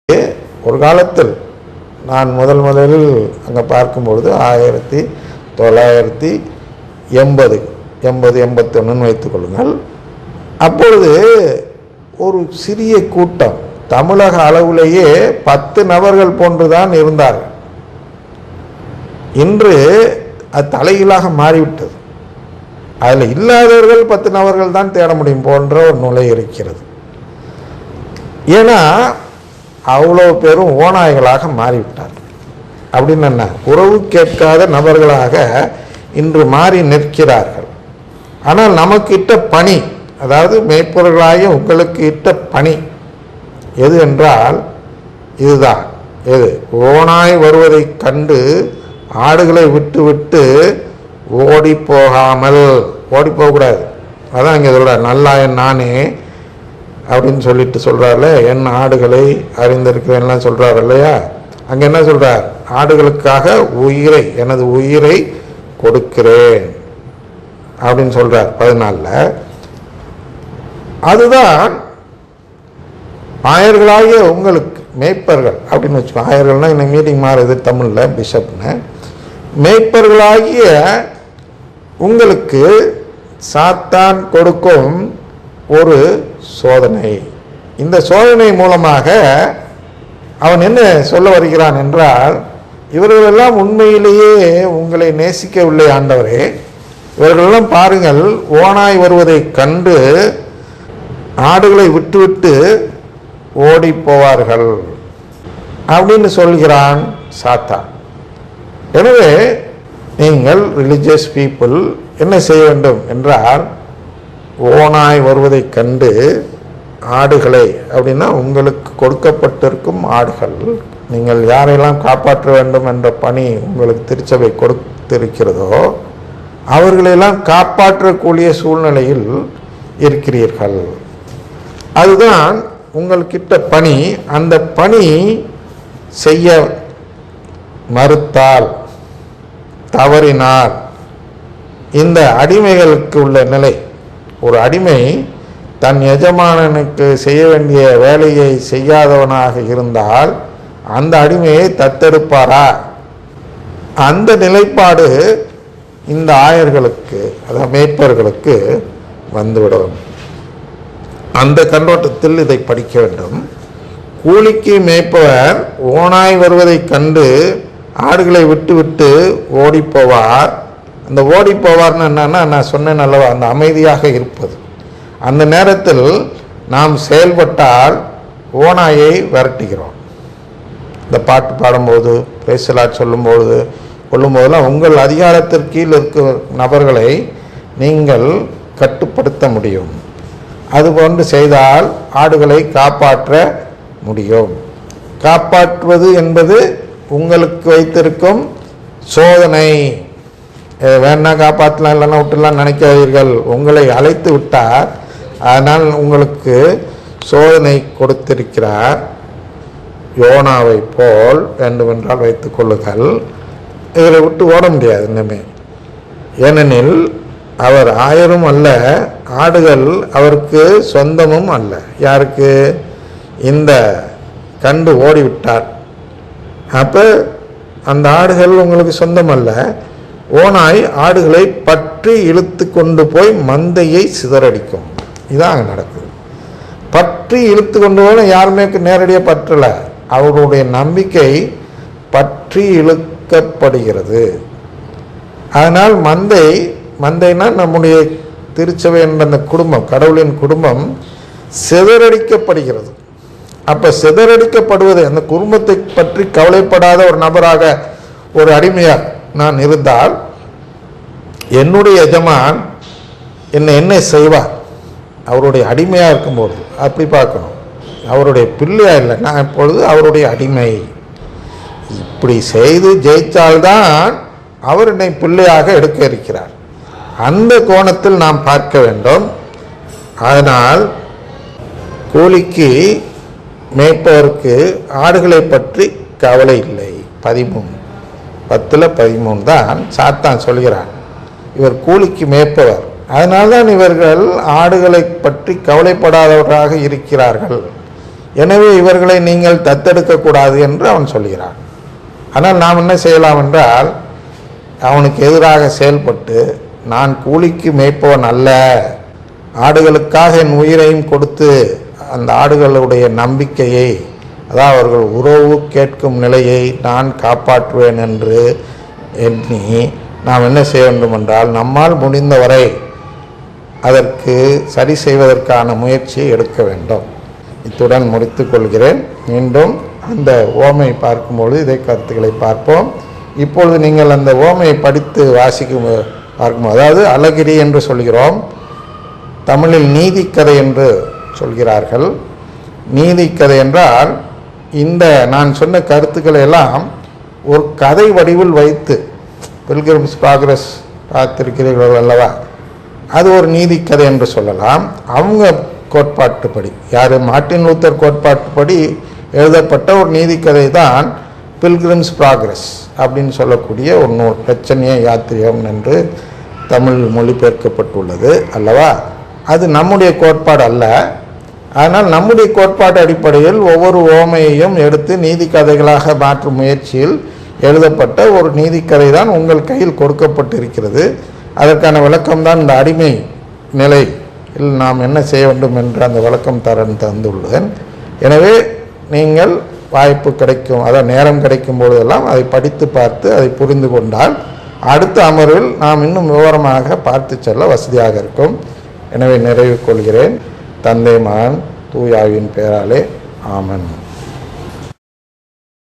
ஒரு காலத்தில் நான் முதலில் அங்கே பார்க்கும்பொழுது 1981 வைத்துக்கொள்ளுங்கள். அப்பொழுது ஒரு சிறிய கூட்டம் தமிழக அளவிலேயே 10 நபர்கள் போன்றுதான் இருந்தார்கள். இன்று அது தலைகீழாக மாறிவிட்டது. அதில் இல்லாதவர்கள் 10 நபர்கள் தான் தேட முடியும் போன்ற ஒரு நிலை இருக்கிறது. ஏன்னா அவ்வளோ பேரும் ஓநாய்களாக மாறிவிட்டார். அப்படின்னு என்ன, உறவு கேட்காத நபர்களாக இன்று மாறி நிற்கிறார்கள். ஆனால் நமக்கு இட்ட பணி, அதாவது மேய்ப்பவர்களாகிய உங்களுக்கு இட்ட பணி எது என்றால் இதுதான். எது? ஓநாய் வருவதை கண்டு ஆடுகளை விட்டு விட்டு ஓடி போகாமல், ஓடி போகக்கூடாது. அதான் இங்கே சொல்கிறார், நல்லாயன் நானே அப்படின்னு சொல்லிட்டு சொல்கிறார்ல, என் ஆடுகளை அறிந்திருக்கிறேன்லாம் சொல்கிறார் இல்லையா. அங்கே என்ன சொல்கிறார்? ஆடுகளுக்காக உயிரை, எனது உயிரை கொடுக்கிறேன் அப்படின்னு சொல்கிறார் 14. அதுதான் ஆயர்களாகிய உங்களுக்கு மேய்ப்பர்கள் அப்படின்னு வச்சுக்கோ. ஆயர்கள்னால் இன்னைக்கு மீட்டிங் மாறுது தமிழில் பிஷப்னு. மேய்ப்பர்களாகிய உங்களுக்கு சாத்தான் கொடுக்கும் ஒரு சோதனை. இந்த சோதனை மூலமாக அவன் என்ன சொல்ல வருகிறான் என்றால், இவர்களெல்லாம் உண்மையிலேயே உங்களை நேசிக்கவில்லை ஆண்டவரே, இவர்களெல்லாம் பாருங்கள் ஓநாய் வருவதை கண்டு ஆடுகளை விட்டுவிட்டு ஓடி போவார்கள் அப்படின்னு சொல்கிறான் சாத்தான். எனவே நீங்கள் ரிலிஜியஸ் பீப்புள் என்ன செய்ய வேண்டும் என்றால், ஓநாய் வருவதை கண்டு ஆடுகளை, அப்படின்னா உங்களுக்கு கொடுக்கப்பட்டிருக்கும் ஆடுகள், நீங்கள் யாரையெல்லாம் காப்பாற்ற வேண்டும் என்ற பணி உங்களுக்கு திருச்சபை கொடுத்திருக்கிறதோ அவர்களெல்லாம் காப்பாற்றக்கூடிய சூழ்நிலையில் இருக்கிறீர்கள். அதுதான் உங்கள்கிட்ட பணி. அந்த பணி செய்ய மறுத்தால், தவறினால், இந்த அடிமைகளுக்கு உள்ள நிலை, ஒரு அடிமை தன் எஜமானனுக்கு செய்ய வேண்டிய வேலையை செய்யாதவனாக இருந்தால் அந்த அடிமையை தத்தெடுப்பாரா? அந்த நிலைப்பாடு இந்த ஆயர்களுக்கு, அதாவது மேய்ப்பர்களுக்கு வந்துவிடும். அந்த கண்ணோட்டத்தில் இதை படிக்க வேண்டும். கூலிக்கு மேய்ப்பவர் ஓநாய் வருவதை கண்டு ஆடுகளை விட்டு விட்டு ஓடி போவார். அந்த ஓடி போவார்னு என்னன்னா, நான் சொன்னேன் அல்லவா, அந்த அமைதியாக இருப்பது. அந்த நேரத்தில் நாம் செயல்பட்டால் ஓநாயை விரட்டுகிறோம். இந்த பாட்டு பாடும்போது, பேசலாட் கொள்ளும்போதெல்லாம் உங்கள் அதிகாரத்திற்கு கீழ் இருக்கிற நபர்களை நீங்கள் கட்டுப்படுத்த முடியும். அதுபோன்று செய்தால் ஆடுகளை காப்பாற்ற முடியும். காப்பாற்றுவது என்பது உங்களுக்கு வைத்திருக்கும் சோதனை. வேணா காப்பாற்றலாம், இல்லைன்னா விட்டுலாம் நினைக்காதீர்கள். உங்களை அழைத்து விட்டார், அதனால் உங்களுக்கு சோதனை கொடுத்திருக்கிறார். யோனாவை போல் வேண்டுமென்றால் வைத்துக் கொள்ளுங்கள். இதில் விட்டு ஓட முடியாது இன்னுமே. ஏனெனில் அவர் ஆயரும் அல்ல, ஆடுகள் அவருக்கு சொந்தமும் அல்ல. யாருக்கு? இந்த கண்டு ஓடிவிட்டார். அப்போ அந்த ஆடுகள் உங்களுக்கு சொந்தம் அல்ல. ஓநாய் ஆடுகளை பற்றி இழுத்து கொண்டு போய் மந்தையை சிதறடிக்கும். இதான் அங்கே நடக்குது. பற்றி இழுத்து கொண்டு போய் யாருமே நேரடியாக பற்றலை, அவருடைய நம்பிக்கை பற்றி இழுக்கப்படுகிறது. அதனால் மந்தைனா நம்முடைய திருச்சபை என்ற அந்த குடும்பம், கடவுளின் குடும்பம் சிதறடிக்கப்படுகிறது. அப்போ சிதறடிக்கப்படுவது, அந்த குடும்பத்தை பற்றி கவலைப்படாத ஒரு நபராக, ஒரு அடிமையாக நான் இருந்தால் என்னுடைய எஜமான் என்ன செய்வார்? அவருடைய அடிமையாக இருக்கும்போது அப்படி பார்க்கணும். அவருடைய பிள்ளையாக இல்லை, நான் இப்பொழுது அவருடைய அடிமை. இப்படி செய்து ஜெயித்தால்தான் அவர் என்னை பிள்ளையாக எடுக்க இருக்கிறார். அந்த கோணத்தில் நாம் பார்க்க வேண்டும். அதனால் கூலிக்கு மேய்ப்பவருக்கு ஆடுகளை பற்றி கவலை இல்லை. 10:13 தான் சாத்தான் சொல்கிறான், இவர் கூலிக்கு மேய்ப்பவர், அதனால்தான் இவர்கள் ஆடுகளை பற்றி கவலைப்படாதவர்களாக இருக்கிறார்கள் எனவே இவர்களை நீங்கள் தத்தெடுக்கக்கூடாது என்று அவன் சொல்கிறான். ஆனால் நாம் என்ன செய்யலாம் என்றால், அவனுக்கு எதிராக செயல்பட்டு, நான் கூலிக்கு மேய்ப்பவன் அல்ல, ஆடுகளுக்காக என் உயிரையும் கொடுத்து அந்த ஆடுகளுடைய நம்பிக்கையை, அதாவது அவர்கள் உறவு கேட்கும் நிலையை நான் காப்பாற்றுவேன் என்று எண்ணி நாம் என்ன செய்ய வேண்டும் என்றால், நம்மால் முடிந்தவரை அதற்கு சரி செய்வதற்கான முயற்சியை எடுக்க வேண்டும். இத்துடன் முடித்துக் கொள்கிறேன். மீண்டும் அந்த ஓமை பார்க்கும்பொழுது இதை கருத்துக்களை பார்ப்போம். இப்பொழுது நீங்கள் அந்த ஓமையை படித்து பார்க்கும்போது, அதாவது அழகிரி என்று சொல்கிறோம், தமிழில் நீதிக்கதை என்று சொல்கிறார்கள். நீதிக்கதை என்றால் இந்த நான் சொன்ன கருத்துக்களை எல்லாம் ஒரு கதை வடிவில் வைத்து, பில்கிரிம்ஸ் ப்ராக்ரஸ் பார்த்திருக்கிறீர்கள் அல்லவா, அது ஒரு நீதிக்கதை என்று சொல்லலாம். அவங்க கோட்பாட்டுப்படி, யார் மார்ட்டின் லூத்தர் கோட்பாட்டுப்படி எழுதப்பட்ட ஒரு நீதிக்கதை தான் பில்கிரிம்ஸ் ப்ராக்ரஸ் அப்படின்னு சொல்லக்கூடிய ஒரு நூல். பிரச்சனைய யாத்திரிகம் என்று தமிழ் மொழிபெயர்க்கப்பட்டுள்ளது அல்லவா. அது நம்முடைய கோட்பாடு அல்ல. ஆனால் நம்முடைய கோட்பாடு அடிப்படையில் ஒவ்வொரு ஓமையையும் எடுத்து நீதி கதைகளாக மாற்றும் முயற்சியில் எழுதப்பட்ட ஒரு நீதிக்கதை தான் உங்கள் கையில் கொடுக்கப்பட்டிருக்கிறது. அதற்கான விளக்கம்தான் இந்த அடிமை நிலையில் நாம் என்ன செய்ய வேண்டும் என்று அந்த விளக்கம் தந்துள்ளேன். எனவே நீங்கள் வாய்ப்பு கிடைக்கும், அதாவது நேரம் கிடைக்கும் பொழுதெல்லாம் அதை படித்து பார்த்து அதை புரிந்து கொண்டால் அடுத்த அமர்வில் நாம் இன்னும் விவரமாக பார்த்து செல்ல வசதியாக இருக்கும். எனவே நிறைவு கொள்கிறேன். தந்தை மகன் தூயாவின் பெயராலே ஆமன்.